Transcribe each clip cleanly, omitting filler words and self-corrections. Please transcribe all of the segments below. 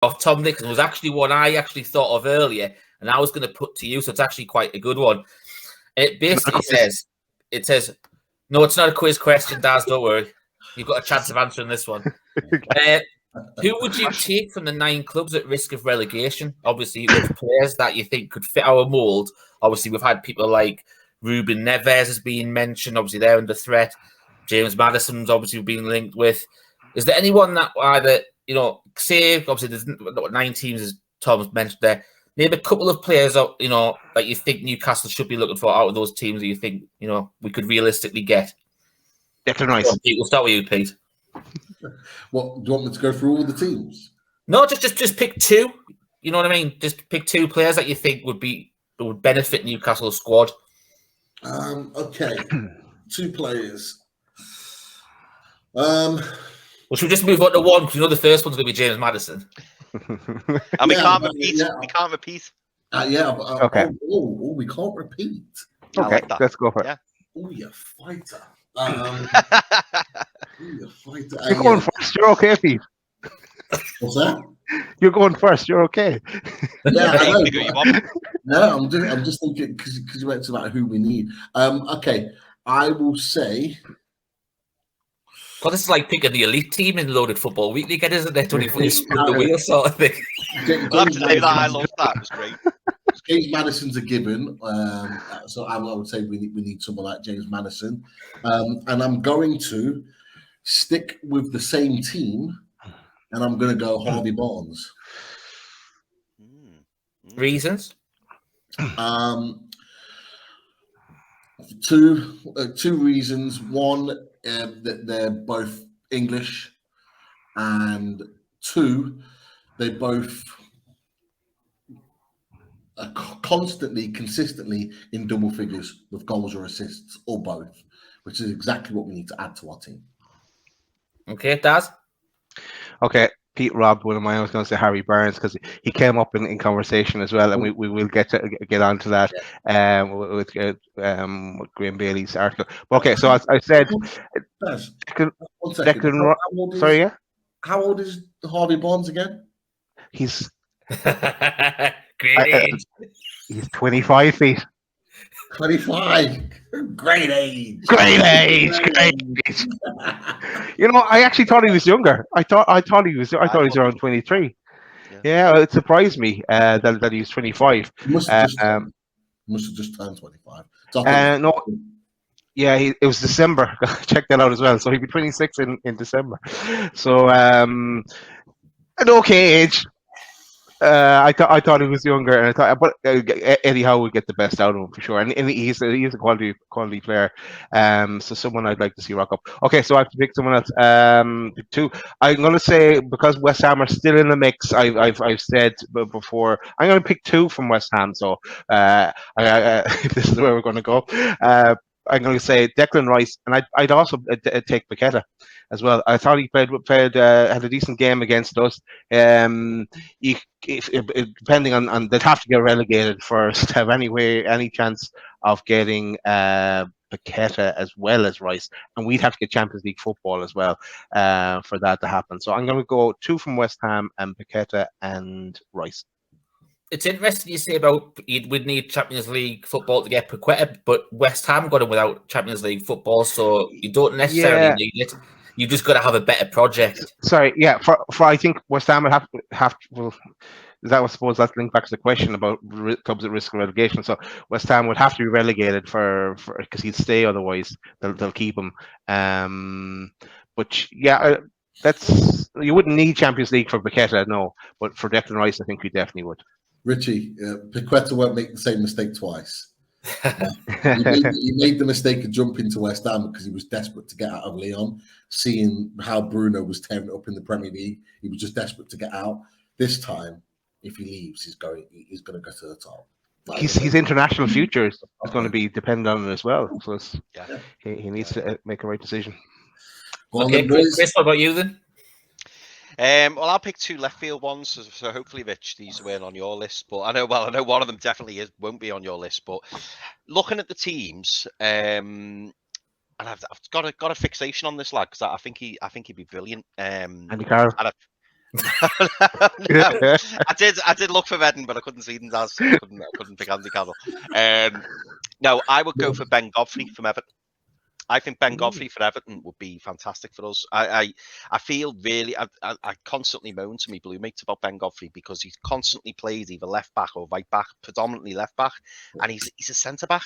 of Tom Nixon was actually one I actually thought of earlier, and I was going to put to you, so it's actually quite a good one. It basically says, no, it's not a quiz question, Daz, don't worry. You've got a chance of answering this one. Who would you take from the 9 clubs at risk of relegation? Obviously, with players that you think could fit our mould. Obviously, we've had people like Ruben Neves has been mentioned. Obviously, they're under threat. James Maddison's obviously been linked with. Is there anyone that either, say, obviously there's 9 teams, as Tom's mentioned there. Name a couple of players that you think Newcastle should be looking for out of those teams that you think we could realistically get. Declan Rice. We'll start with you, Pete. What, do you want me to go through all the teams? No, just pick 2. You know what I mean? Just pick 2 players that you think would benefit Newcastle's squad. Okay, 2 players. Well, should we just move on to one? Because the first one's going to be James Maddison. And we can't repeat. We can't repeat. Okay. We can't repeat. Okay, let's go for it. Yeah. Oh, you fighter. You're going first. You're okay, Pete. What's that? You're going first. You're okay. Yeah, I know. No, I'm just thinking because you went about who we need. Okay, I will say. God, this is like picking the elite team in Loaded Football Weekly, again, isn't it? 24 you spin the wheel sort of thing. I love that. It was great. James Maddison's a given, so I would say we need someone like James Maddison, and I'm going to stick with the same team, and I'm going to go Harvey Barnes. Reasons? Two reasons. One, that they're both English, and 2, they both are consistently in double figures with goals or assists, or both, which is exactly what we need to add to our team. Okay, Daz? Okay, Pete robbed one of mine. I was going to say Harry Barnes because he came up in conversation as well, and we will get on to that with Graham Bailey's article. Okay, so as I said, sorry, yeah. How old is Harvey Barnes again? He's great age. He's 25 feet. 25. Great age. Great age. I actually thought he was younger. I thought he was around 23. Yeah, it surprised me that he was 25. Must have just turned 25. No. Yeah, it was December. Check that out as well. So he'd be 26 in December. So an okay age. I thought he was younger, and but Eddie Howe would get the best out of him for sure, and he's a quality player. So someone I'd like to see rock up. Okay, so I have to pick someone else. 2. I'm going to say, because West Ham are still in the mix. I've said before, I'm going to pick 2 from West Ham. So this is where we're going to go. I'm going to say Declan Rice, and I'd also take Paqueta as well. I thought he had a decent game against us. Depending on, they'd have to get relegated first to have any chance of getting Paqueta as well as Rice, and we'd have to get Champions League football as well for that to happen. So I'm going to go 2 from West Ham and Paqueta and Rice. It's interesting you say about we'd need Champions League football to get Paqueta, but West Ham got him without Champions League football, so you don't necessarily need it. You just got to have a better project. Sorry, yeah. For I think West Ham would have to. Well, I suppose that's linked back to the question about clubs at risk of relegation. So West Ham would have to be relegated for because he'd stay otherwise. They'll keep him. But yeah, you wouldn't need Champions League for Paqueta, no. But for Declan Rice, I think we definitely would. Richie, Paqueta won't make the same mistake twice. He made the mistake of jumping to West Ham because he was desperate to get out of Lyon, seeing how Bruno was tearing it up in the Premier League. He was just desperate to get out. This time, if he leaves, he's going to go to the top. His international future is going to be dependent on it as well. So he needs to make a right decision. Okay, Chris, what about you then? Well, I'll pick 2 left field ones, so hopefully, Rich, these weren't on your list. But I know one of them definitely won't be on your list. But looking at the teams, and I've got a fixation on this lad because I think he'd be brilliant. Andy Carroll. No. I did look for Reading, but I couldn't see them, Daz, so I couldn't pick Andy Carroll. No, I would go for Ben Godfrey from Everton. I think Ben Godfrey for Everton would be fantastic for us. I feel really, I constantly moan to me blue mates about Ben Godfrey because he's constantly played either left back or right back, predominantly left back, and he's a centre back.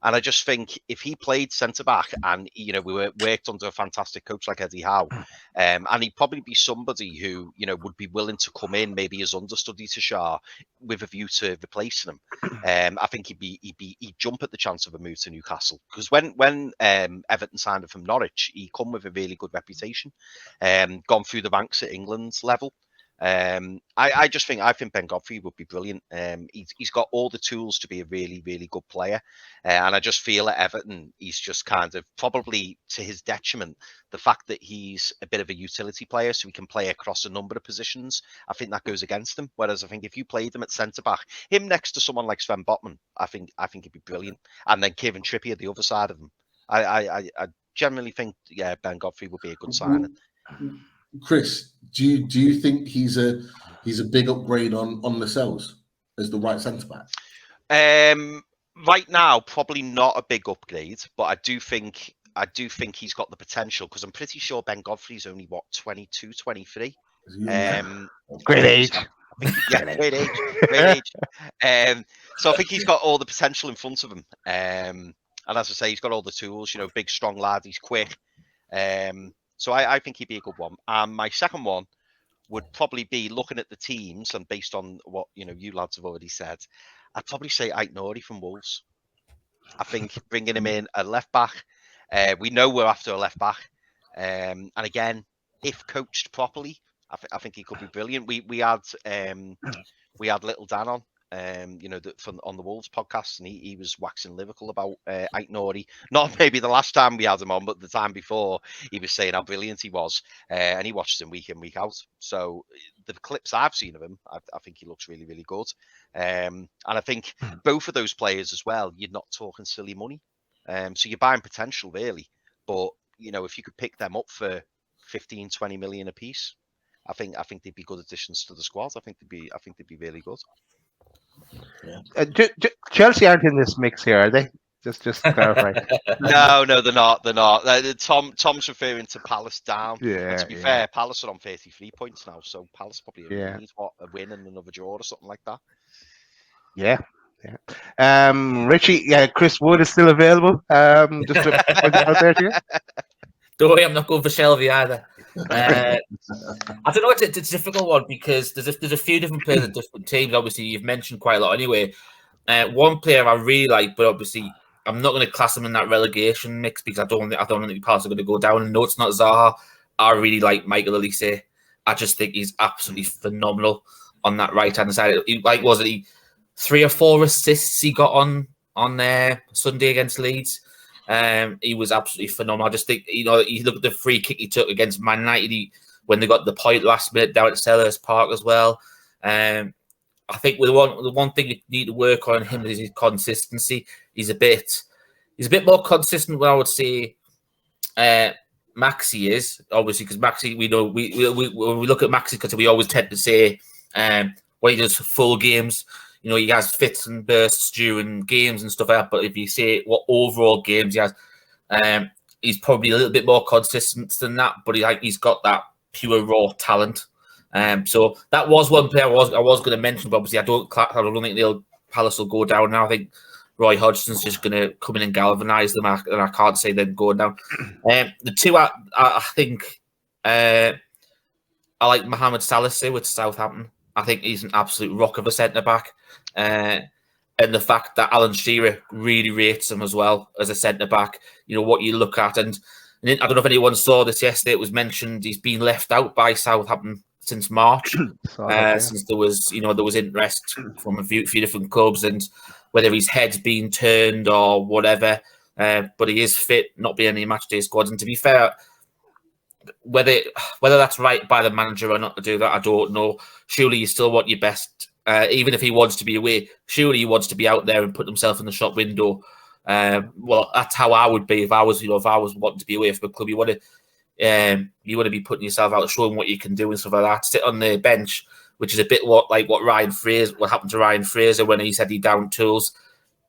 And I just think if he played centre back and, we worked under a fantastic coach like Eddie Howe, and he'd probably be somebody who, would be willing to come in maybe as understudy to Shah with a view to replacing him. I think he'd jump at the chance of a move to Newcastle because when Everton signed him from Norwich, he come with a really good reputation, gone through the ranks at England's level. I think Ben Godfrey would be brilliant. He's got all the tools to be a really, really good player. And I just feel at Everton, he's just kind of probably to his detriment, the fact that he's a bit of a utility player, so he can play across a number of positions. I think that goes against him. Whereas I think if you played him at centre back, him next to someone like Sven Botman, I think he'd be brilliant. And then Kieran Trippier the other side of him. I generally think, Ben Godfrey would be a good signing. Chris, do you think he's a big upgrade on Lascelles as the right centre back? Right now, probably not a big upgrade, but I do think he's got the potential because I'm pretty sure Ben Godfrey's only 22, 23. Great age. Great age. So I think he's got all the potential in front of him. And as I say, he's got all the tools. Big, strong lad. He's quick. So I think he'd be a good one. My second one would probably be looking at the teams and based on what you lads have already said, I'd probably say Ait Nouri from Wolves. I think bringing him in a left back, we know we're after a left back, and again, if coached properly, I think he could be brilliant. We had Little Dan on. On the Wolves podcast, and he was waxing lyrical about Ait Nouri. Not maybe the last time we had him on, but the time before, he was saying how brilliant he was, and he watches him week in, week out. So the clips I've seen of him, I think he looks really, really good. And I think both of those players as well, you're not talking silly money. So you're buying potential, really. But, if you could pick them up for 15, 20 million a piece, I think they'd be good additions to the squad. I think they'd be really good. Yeah. Chelsea aren't in this mix here, are they? Just to clarify. No, they're not. They're not. Tom's referring to Palace down. Yeah. And to be fair, Palace are on 33 points now, so Palace probably needs a win and another draw or something like that. Yeah. Richie, Chris Wood is still available. Just to put it out there to you. Don't worry, I'm not going for Shelby either. I don't know. It's a difficult one because there's a few different players in different teams. Obviously, you've mentioned quite a lot anyway. One player I really like, but obviously I'm not going to class him in that relegation mix because I don't think Palace are going to go down. And no, it's not Zaha. I really like Michael Olise. I just think he's absolutely phenomenal on that right hand side. Was it 3 or 4 assists he got on Sunday against Leeds? He was absolutely phenomenal. I just think, you look at the free kick he took against Man United when they got the point last minute down at Selhurst Park as well. I think the one thing you need to work on him is his consistency. He's a bit more consistent than I would say Maxi is, obviously, because Maxi, we know we look at Maxi because we always tend to say when he does full games, he has fits and bursts during games and stuff like that. But if you say what overall games he has, he's probably a little bit more consistent than that. But he's got that pure raw talent. So that was one player I was going to mention, but obviously I don't think Palace will go down now. I think Roy Hodgson's just going to come in and galvanise them, and I can't say them going down. The two I think I like Mohamed Salisu with Southampton. I think he's an absolute rock of a centre back, and the fact that Alan Shearer really rates him as well as a centre back. What you look at, and I don't know if anyone saw this yesterday. It was mentioned he's been left out by Southampton since March, since there was interest from a few different clubs, and whether his head's been turned or whatever. But he is fit, not being in any matchday squads. And to be fair, whether that's right by the manager or not to do that, I don't know. Surely you still want your best, even if he wants to be away. Surely he wants to be out there and put himself in the shop window. Well, that's how I would be if I was wanting to be away from a club. You want to you want to be putting yourself out, showing what you can do and stuff like that. Sit on the bench, which is a bit what happened to Ryan Fraser when he said he downed tools.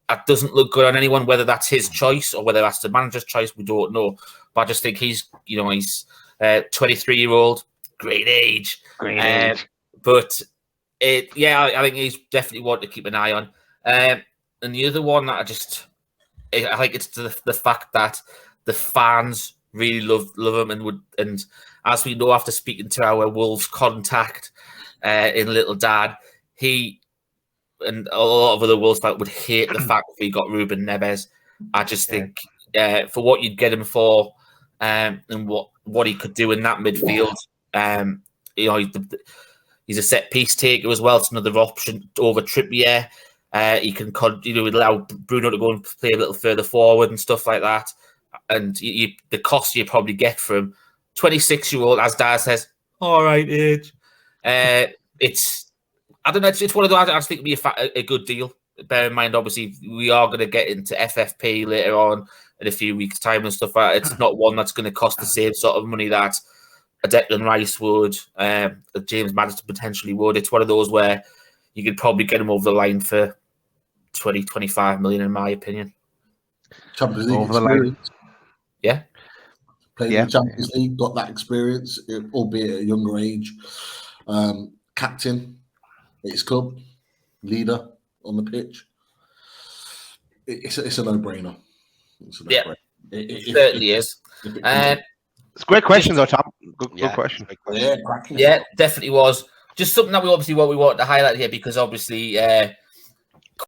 That doesn't look good on anyone, whether that's his choice or whether that's the manager's choice. We don't know. But I just think he's 23-year-old, great age. But I think he's definitely one to keep an eye on. And the other one that I think it's the fact that the fans really love him and as we know after speaking to our Wolves contact in Little Dad, he and a lot of other Wolves fans would hate the fact that he got Ruben Neves. I just think for what you'd get him for and what he could do in that midfield, he's a set piece taker as well. It's another option over Trippier. He can allow Bruno to go and play a little further forward and stuff like that. And the cost you probably get from 26-year-old, as Dad says, all right age. It's I don't know. It's one of those. I just think it'd be a good deal. Bear in mind, obviously, we are going to get into FFP later on in a few weeks' time and stuff like that. It's not one that's going to cost the same sort of money that a Declan Rice would, a James Maddison potentially would. It's one of those where you could probably get him over the line for 20-25 million, in my opinion. Champions League Over the line. experience. Yeah. Played in the Champions League, got that experience, albeit at a younger age. Captain at his club, leader on the pitch. It's a no-brainer. It certainly is. It's a great question, though, Tom. Good question. Yeah, definitely was. Just something that we wanted to highlight here because obviously